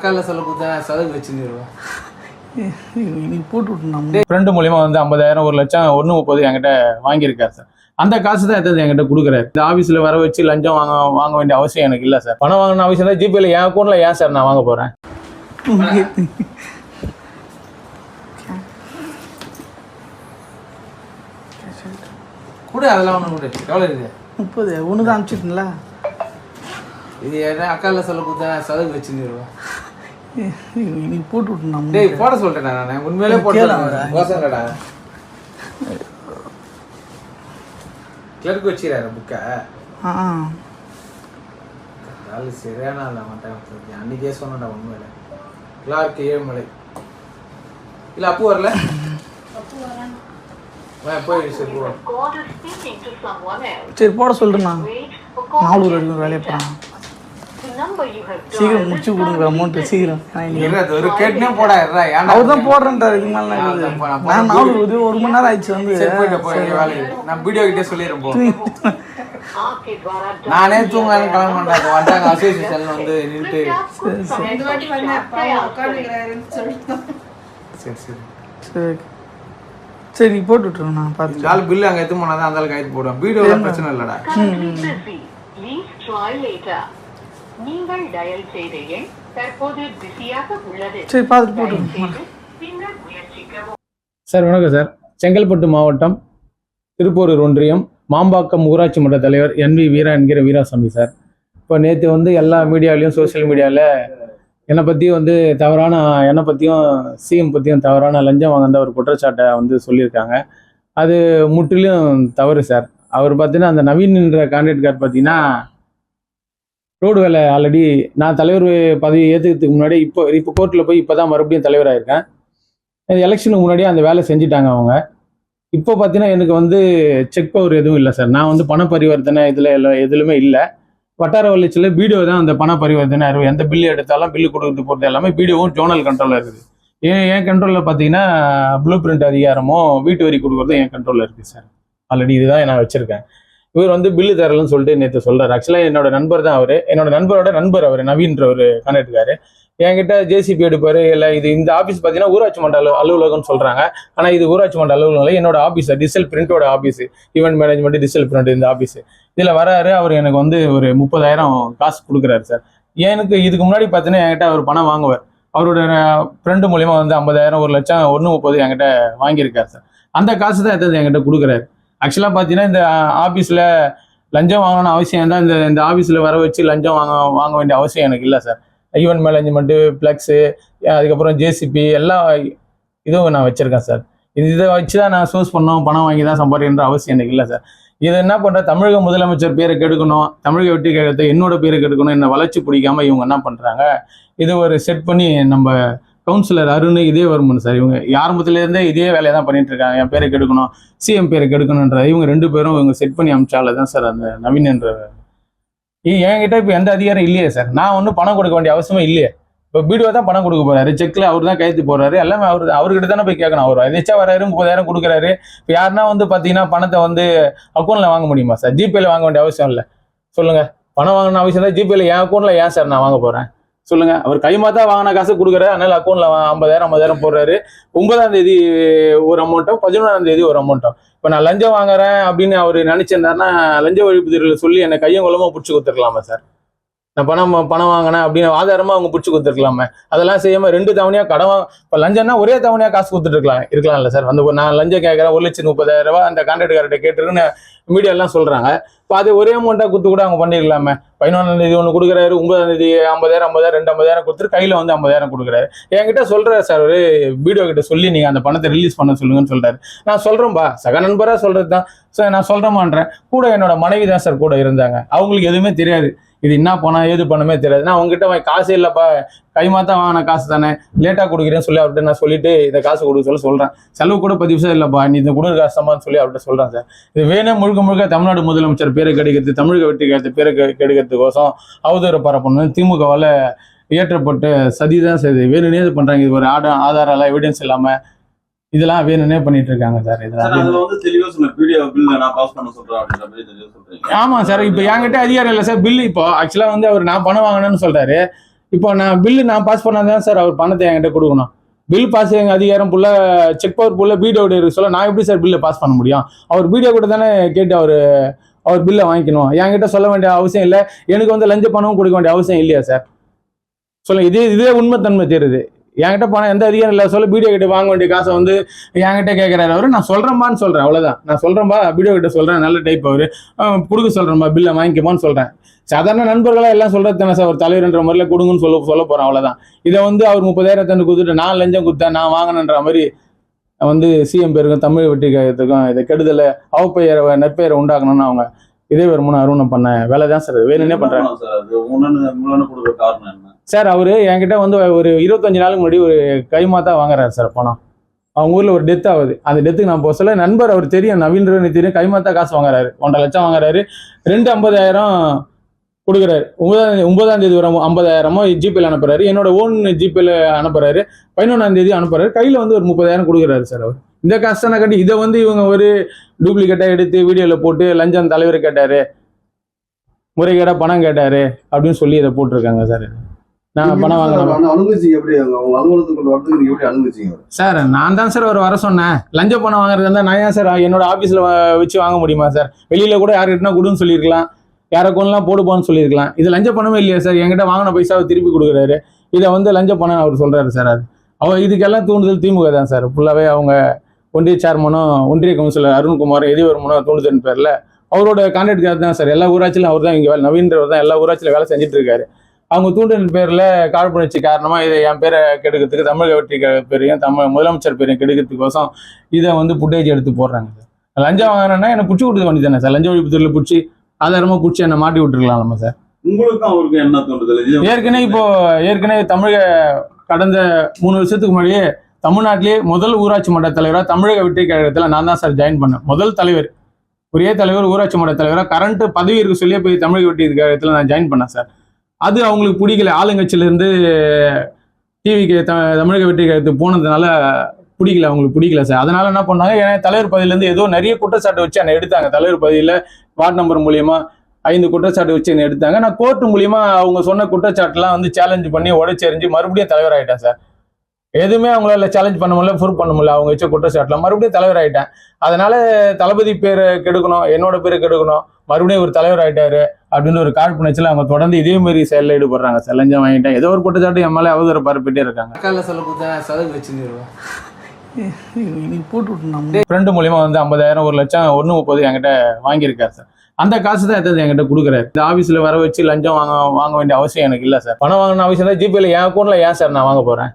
அக்கால சொல்ல கொடுத்தா சதவீதம் வச்சுருவோம். நீ போட்டு விட்டுணும். ஃப்ரெண்டு மூலியமா வந்து 50,000 1 லட்சம் 1.30 என்கிட்ட வாங்கியிருக்காரு சார். அந்த காசு தான் எடுத்து என்கிட்ட கொடுக்குறாரு. இந்த ஆஃபீஸில் வர வச்சு லஞ்சம் வாங்க வேண்டிய அவசியம் எனக்கு இல்லை சார். பணம் வாங்கின அவசியம் தான். ஜிபேல என் அக்கௌண்ட்ல ஏன் சார் நான் வாங்க போகிறேன்? கூட அதெல்லாம் ஒன்று கூட எவ்வளோ இருக்குது? 30 ஒன்று தான் அனுப்பிச்சிட்டுங்களா? இது என்ன அக்கால சொல்ல கொடுத்தா சதவீதம் வச்சுருவோம். நீ போட்டு விட்டுணும். டேய் போட சொல்லிட்டேன் நான் உண்மையிலே போட்டேன்டா. கிளர்க்கு வச்சுக்கிறாரு புக்கை. நாலு சரியான இல்லை மாட்டேன். அன்னைக்கே சொன்னேன்டா உண்மையில. கிளார்க்கு ஏழுமலை இல்லை அப்பு வரல. சரி போட சொல்றேண்ணா. 4 வரைக்கும் வேலையை போகிறான். சீக்கிரம் முடிச்சு கொடுங்க அமௌண்ட் சீக்கிரம். அவர் தான் போடுறேன்ட்டார். இதுக்கு மேலே நான் 4 1 மணி நேரம் ஆயிடுச்சு வந்து. நான் வீடியோ கிட்டே சொல்லிடுறேன். நானே தூங்க கிளம்ப மாட்டாங்க. வந்தாங்க அசோசியேஷன் வந்து நின்றுட்டு சரி சரி சரி சரி போட்டு விட்டுருங்க. நான் பார்த்து ஆள் பில்லு அங்கே எடுத்து போனால் தான் அந்த ஆளுக்கு கைது போடுவேன். வீடியோ பிரச்சனை இல்லைடா. சரி பார்த்துட்டு போட்டு சார் வணக்கம் சார். செங்கல்பட்டு மாவட்டம் திருப்பூர் ஒன்றியம் மாம்பாக்கம் ஊராட்சி மன்ற தலைவர் NV வீரா என்கிற வீராசாமி சார். இப்போ நேற்று வந்து எல்லா மீடியாவிலையும் சோசியல் மீடியாவில் என்னை பற்றியும் வந்து என்னை பற்றியும் சிஎம் பற்றியும் தவறான லஞ்சம் வாங்கின ஒரு குற்றச்சாட்டை வந்து சொல்லியிருக்காங்க. அது முற்றிலும் தவறு சார். அவர் பார்த்தீங்கன்னா அந்த நவீன்ன்ற கான்ட்ராக்டர் பார்த்தீங்கன்னா ரோடு வேலை ஆல்ரெடி நான் தலைவர் பதவி ஏற்றுக்கிறதுக்கு முன்னாடி இப்போ கோர்ட்டில் போய் இப்போ தான் மறுபடியும் தலைவராகிருக்கேன். எலெக்ஷனுக்கு முன்னாடியே அந்த வேலை செஞ்சுட்டாங்க அவங்க. இப்போ பார்த்தீங்கன்னா எனக்கு வந்து செக் பவர் எதுவும் இல்லை சார். நான் வந்து பண பரிவர்த்தனை எதுலையுமே இல்லை. வட்டார வளர்ச்சியில் பிடிஓ தான் அந்த பண பரிவர்த்தனை எந்த பில்லு எடுத்தாலும் பில்லு கொடுத்து போகிறது எல்லாமே பிடிஓவும் ஜோனல் கண்ட்ரோலில் இருக்குது. என் கண்ட்ரோலில் பார்த்தீங்கன்னா ப்ளூ பிரிண்ட் அதிகாரமும் வீட்டு வரி கொடுக்குறதும் என் கண்ட்ரோலில் இருக்குது சார். ஆல்ரெடி இதுதான் நான் வச்சுருக்கேன். இவர் வந்து பில்லு தரலன்னு சொல்லிட்டு நேற்று சொல்கிறார். ஆக்சுவலாக என்னோட நண்பர் தான் அவர். என்னோட நண்பரோட நண்பர் அவர் நவீன்ற ஒரு கான்ட்ராக்டர். என்கிட்ட ஜேசிபி எடுப்பார். இல்லை இது இந்த ஆஃபீஸ் பார்த்தீங்கன்னா ஊராட்சி மன்ற அலுவலகம்னு சொல்கிறாங்க. ஆனால் இது ஊராட்சி மன்ற அலுவலகம் இல்லை. என்னோட ஆஃபீஸ் டிஜிட்டல் பிரிண்டோட office, event management digital print இந்த ஆஃபீஸ். இதில் வராரு. அவர் எனக்கு வந்து ஒரு 30,000 காசு கொடுக்குறாரு சார். எனக்கு இதுக்கு முன்னாடி பார்த்தீங்கன்னா என்கிட்ட அவர் பணம் வாங்குவார். அவரோட ஃப்ரெண்டு மூலியமாக வந்து 50,000 1 லட்சம் 1.30 என்கிட்ட வாங்கியிருக்காரு சார். அந்த காசு தான் எடுத்து என்கிட்ட கொடுக்குறாரு. ஆக்சுவலாக பார்த்தீங்கன்னா இந்த ஆஃபீஸில் லஞ்சம் வாங்கணும்னு அவசியம் தான். இந்த ஆஃபீஸில் வர வச்சு லஞ்சம் வாங்க வேண்டிய அவசியம் எனக்கு இல்லை சார். ஈவெண்ட் மேனேஜ்மெண்ட்டு, ஃப்ளெக்ஸு, அதுக்கப்புறம் ஜேசிபி எல்லா இதுவும் நான் வச்சுருக்கேன் சார். இதை வச்சு தான் நான் சோர்ஸ் பண்ணோம், பணம் வாங்கி தான் சம்பாதிக்கின்ற அவசியம் எனக்கு இல்லை சார். இது என்ன பண்ணுற, தமிழக முதலமைச்சர் பேரை கெடுக்கணும், தமிழக வெற்றி கழகத்தை என்னோட பேரை கெடுக்கணும், என்னை வளர்ச்சி பிடிக்காமல் இவங்க என்ன பண்ணுறாங்க, இது ஒரு செட் பண்ணி நம்ம கவுன்சிலர் அருண் இதே வருமானு சார். இவங்க ஆரம்பத்துலேருந்தே இதே வேலையை தான் பண்ணிட்டு இருக்காங்க. என் பேரை கெடுக்கணும், சிஎம் பேரை கெடுக்கணுன்ற இவங்க 2 பேரும் இவங்க செட் பண்ணி அமிச்சால தான் சார் அந்த நவீன் என்ற என்கிட்ட இப்போ எந்த அதிகாரம் இல்லையே சார். நான் ஒன்றும் பணம் கொடுக்க வேண்டிய அவசியமே இல்லையே. இப்போ பிடிஓ தான் பணம் கொடுக்க போறாரு. செக்கில் அவர் தான் கையெழுத்து போடுறாரு. எல்லாமே அவர்கிட்ட தானே போய் கேட்கணும். அவர் எதாச்சும் வராரு 30,000 கொடுக்குறாரு. இப்போ யாருன்னா வந்து பார்த்தீங்கன்னா பணத்தை வந்து அக்கௌண்ட்டில் வாங்க முடியுமா சார்? ஜிபேல வாங்க வேண்டிய அவசியம் இல்லை. சொல்லுங்கள். பணம் வாங்கணும் அவசியம் தான். ஜிபேல என் அக்கௌண்ட்டில் ஏன் சார் நான் வாங்க போகிறேன்? சொல்லுங்க. அவர் கைமாத்தா வாங்கின காசு கொடுக்குறாரு. அதனால அக்கௌண்ட்ல 50,000 போடுறாரு. 9ஆம் தேதி ஒரு அமௌண்ட்டும் 11ஆம் தேதி ஒரு அமௌண்ட்டும். இப்போ நான் லஞ்சம் வாங்குறேன் அப்படின்னு அவர் நினைச்சிருந்தாருன்னா லஞ்ச ஒழிப்புத்துறையில் சொல்லி என்னை கையும் கொள்ளமா பிடிச்சி கொடுத்துருக்கலாமா சார்? நான் பணம் வாங்கினேன் அப்படின்னு ஆதாரமா அவங்க பிடிச்சி கொடுத்துருக்கலாமே. அதெல்லாம் செய்யாம 2 தவணையா இப்போ லஞ்சம்னா ஒரே தவணையா காசு கொடுத்துட்டு இருக்கலாம்ல சார். வந்து நான் லஞ்சம் கேட்கறேன் 1,30,000 அந்த கான்ட்ராக்டர்கிட்ட கேட்டுருக்குன்னு மீடியா எல்லாம் சொல்றாங்க. இப்போ அது ஒரே அமௌண்ட்டா கொடுத்து கூட அவங்க பண்ணிருக்கலாமே. 11ஆம் தேதி ஒன்று கொடுக்குறாரு, 9ஆம் தேதி 50,000 50,000 கொடுத்துட்டு கையில வந்து 50,000 கொடுக்குறாரு. என்கிட்ட சொல்றாரு சார், ஒரு வீடியோ கிட்ட சொல்லி நீங்க அந்த பணத்தை ரிலீஸ் பண்ண சொல்லுங்கன்னு சொல்றாரு. நான் சொல்றேன்பா, சக நண்பரா சொல்றது தான் சார். நான் சொல்றேமான்றேன். கூட என்னோட மனைவி தான் சார் கூட இருந்தாங்க. அவங்களுக்கு எதுவுமே தெரியாது. இது என்ன பணம் ஏது பணமே தெரியாது. நான் உங்ககிட்ட காசு இல்லைப்பா, கைமாத்தா வாங்கின காசு தானே, லேட்டாக கொடுக்குறேன்னு சொல்லி அவர்கிட்ட நான் சொல்லிட்டு இந்த காசு கொடுக்க சொல்கிறேன். செலவு கூட 10 நிமிஷம் இல்லைப்பா, நீ இந்த கொடுக்குற காசுமான்னு சொல்லி அவர்கிட்ட சொல்கிறேன் சார். இது வேணும் முழுக்க தமிழ்நாடு முதலமைச்சர் பேரை கெடுக்கிறது, தமிழக வெற்றி கழகத்தை பேரை கெடுக்கிறதுக்கோசம் அவதூறு பரப்பணும் திமுகவால் இயற்றப்பட்ட சதி தான் சார். இது வேணும்னே இது பண்ணுறாங்க. இது ஒரு ஆதாரம் எல்லாம் எவிடன்ஸ் இல்லாமல் இதெல்லாம் வேணும்னே பண்ணிட்டு இருக்காங்க சார். ஆமா சார். இப்போ என்கிட்ட அதிகாரம் இல்லை சார். பில்லு இப்போ ஆக்சுவலா வந்து அவர் நான் பணம் வாங்கினேன்னு சொல்றாரு. இப்போ நான் பில்லு நான் பாஸ் பண்ணாதான் சார் அவர் பணத்தை என்கிட்ட கொடுக்கணும். பில் பாஸ் எங்கள் அதிகாரம் புள்ள செக் பவர் புள்ள பிடிஓ சொல்ல நான் எப்படி சார் பில்லை பாஸ் பண்ண முடியும்? அவர் பிடிஓ கூட தானே கேட்டு அவர் பில்லை வாங்கிக்கணும். என்கிட்ட சொல்ல வேண்டிய அவசியம் இல்லை. எனக்கு வந்து லஞ்ச பணமும் கொடுக்க வேண்டிய அவசியம் இல்லையா சார்? சொல்லுங்க. இதே உண்மைத்தன்மை தெரியுது. என்கிட்ட பணம் எந்த அதிகாரம் இல்லை சொல்ல பிடிஓ கிட்ட வாங்க வேண்டிய காசை வந்து என்கிட்ட கேட்குறாரு அவரு. நான் சொல்கிறேன்பான்னு சொல்கிறேன், அவ்வளோதான். நான் சொல்கிறேன்பா பிடிஓ கிட்ட சொல்கிறேன், நல்ல டைப் அவரு கொடுக்க சொல்கிறேன்பா பில்லை வாங்கிக்கப்பான்னு சொல்கிறேன். சாதாரண நண்பர்களாக எல்லாம் சொல்கிறது தானே சார், ஒரு தலைவர்ன்ற மாதிரில கொடுங்கன்னு சொல்ல போகிறேன், அவ்வளோதான். இதை வந்து அவர் 30,000 தந்து கொடுத்துட்டு நான் லஞ்சம் கொடுத்தேன் நான் வாங்கினன்ற மாதிரி வந்து சிஎம் பேருக்கும் தமிழ் வெற்றி கழகத்துக்கும் இதை கெடுதலை அவப்பெயரை நற்பெயரை உண்டாக்கணும்னு அவங்க இதே வருமானம் அருணம் பண்ண வேலை தான் சார். வேணும்னே பண்றாங்க சார். அவரு என்கிட்ட வந்து ஒரு 25 நாளுக்கு முன்னாடி ஒரு கைமாத்தா வாங்குறாரு சார் பணம். அவங்க ஊர்ல ஒரு டெத் ஆகுது. அந்த டெத்துக்கு நான் போக சொல்ல நண்பர் அவர் தெரியும், நவீன் தெரியும், கைமாத்தா காசு வாங்குறாரு. 1.5 லட்சம் வாங்குறாரு. 50,000 கொடுக்குறாரு. 9ஆம் தேதி ஒரு 50,000 ஜிபேல அனுப்புறாரு. என்னோட ஓன் ஜிபேல அனுப்புறாரு. 11ஆம் தேதி அனுப்புறாரு. கையில வந்து ஒரு 30,000 கொடுக்குறாரு சார் அவர். இந்த கஷ்டம் கட்டி இதை வந்து இவங்க ஒரு டூப்ளிகேட்டா எடுத்து வீடியோல போட்டு லஞ்சம் தலைவர் கேட்டாரு, முறைகேடா பணம் கேட்டாரு அப்படின்னு சொல்லி இதை போட்டிருக்காங்க சார். நான் பணம் வாங்கினேன் சார். நான் தான் சார் அவர் வர சொன்னேன். லஞ்ச பணம் வாங்குறது இருந்தா நான் ஏன் சார் என்னோட ஆபீஸ்ல வச்சு வாங்க முடியுமா சார்? வெளியில கூட யாருக்கிட்டனா கொடுன்னு சொல்லியிருக்கலாம், யாருக்கெல்லாம் போடுப்பான்னு சொல்லியிருக்கலாம். இது லஞ்ச பணமே இல்லையா சார்? என்கிட்ட வாங்கின பைசாவை திருப்பி கொடுக்குறாரு. இதை வந்து லஞ்ச பணம் அவர் சொல்றாரு சார். அது அவர் இதுக்கெல்லாம் தூண்டுதல் திமுக தான் சார். ஃபுல்லாவே அவங்க ஒன்றிய சேர்மனும் ஒன்றிய கவுன்சிலர் அருண்குமார் எதிர்வர்மனும் தூண்டுதல் பேர்ல அவரோட கான்ட்ராக்ட் தான் சார். எல்லா ஊராட்சியிலும் அவர் தான் இங்கே நவீன்றவர் தான் எல்லா ஊராட்சியில வேலை செஞ்சுட்டு இருக்காரு. அவங்க தூண்டுதல் பேர்ல காழ்ப்புணர்ச்சி காரணமா இதை என் பேரை கெடுக்கிறதுக்கு தமிழக வெற்றி பேரையும் முதலமைச்சர் பேரையும் கெடுக்கிறதுக்கோசம் இதை வந்து புட்டேஜ் எடுத்து போடுறாங்க சார். லஞ்சம் வாங்கினா என்ன பிடிச்சி கொடுத்து பண்ணி தானே சார்? லஞ்ச ஒழிப்புத்துறையில பிடிச்சி ஆதாரமா பிடிச்சி என்ன மாட்டி விட்டுருக்கலாமா சார்? உங்களுக்கும் அவருக்கு என்ன தோன்றுதல்? ஏற்கனவே தமிழக கடந்த 3 வருஷத்துக்கு முன்னாடியே தமிழ்நாட்டிலேயே முதல் ஊராட்சி மன்ற தலைவராக தமிழக வெற்றி கழகத்தில் நான் தான் சார் ஜாயின் பண்ணேன். முதல் தலைவர், ஒரே தலைவர் ஊராட்சி மன்ற தலைவராக கரண்ட் பதவி இருக்க சொல்லியே போய் தமிழக வெற்றி கழகத்தில் நான் ஜாயின் பண்ணேன் சார். அது அவங்களுக்கு பிடிக்கல. ஆளுங்கட்சியிலேருந்து டிவிக்கு தமிழக வெற்றி கழகத்துக்கு போனதுனால அவங்களுக்கு பிடிக்கல சார். அதனால என்ன பண்ணாங்க, ஏன்னா தலைவர் பதவியிலேருந்து ஏதோ நிறைய குற்றச்சாட்டு வச்சு என்னை எடுத்தாங்க. தலைவர் பதவியில் வார்டு நம்பர் மூலியமா 5 குற்றச்சாட்டு வச்சு என்னை எடுத்தாங்க. நான் கோர்ட்டு மூலியமா அவங்க சொன்ன குற்றச்சாட்டுலாம் வந்து சேலஞ்சு பண்ணி உடைச்செறிஞ்சு மறுபடியும் தலைவர் ஆகிட்டேன் சார். எதுவுமே அவங்களால சேலஞ்ச் பண்ண முடியல, ப்ரூவ் பண்ண முடியல. அவங்க வச்ச குற்றச்சாட்டுலாம் மறுபடியும் தலைவர் ஆகிட்டேன். அதனால தளபதி பேரை கெடுக்கணும், என்னோட பேரை கெடுக்கணும், மறுபடியும் ஒரு தலைவர் ஆகிட்டாரு அப்படின்னு ஒரு காழ்ப்புணர்ச்சியில் அவங்க தொடர்ந்து இதே மாதிரி செயலில் ஈடுபடுறாங்க சார். லஞ்சம் வாங்கிட்டேன் ஏதோ ஒரு குற்றச்சாட்டு என் மேலே அவதூறு பரப்பிட்டே இருக்காங்க. அக்கால சொல்ல கொடுத்தா சதகு வச்சுருவோம் போட்டு விட்டுருந்தோம். ஃப்ரெண்டு மூலியமா வந்து 50,000 1 லட்சம் 1.30 என்கிட்ட வாங்கியிருக்காரு சார். அந்த காசு தான் எடுத்தது என்கிட்ட கொடுக்குறாரு. இந்த ஆஃபீஸில் வர வச்சு லஞ்சம் வாங்க வேண்டிய அவசியம் எனக்கு இல்லை சார். பணம் வாங்கின அவசியம் தான் ஜிபேல என் அக்கௌண்ட்ல ஏன் சார் நான் வாங்க போகிறேன்?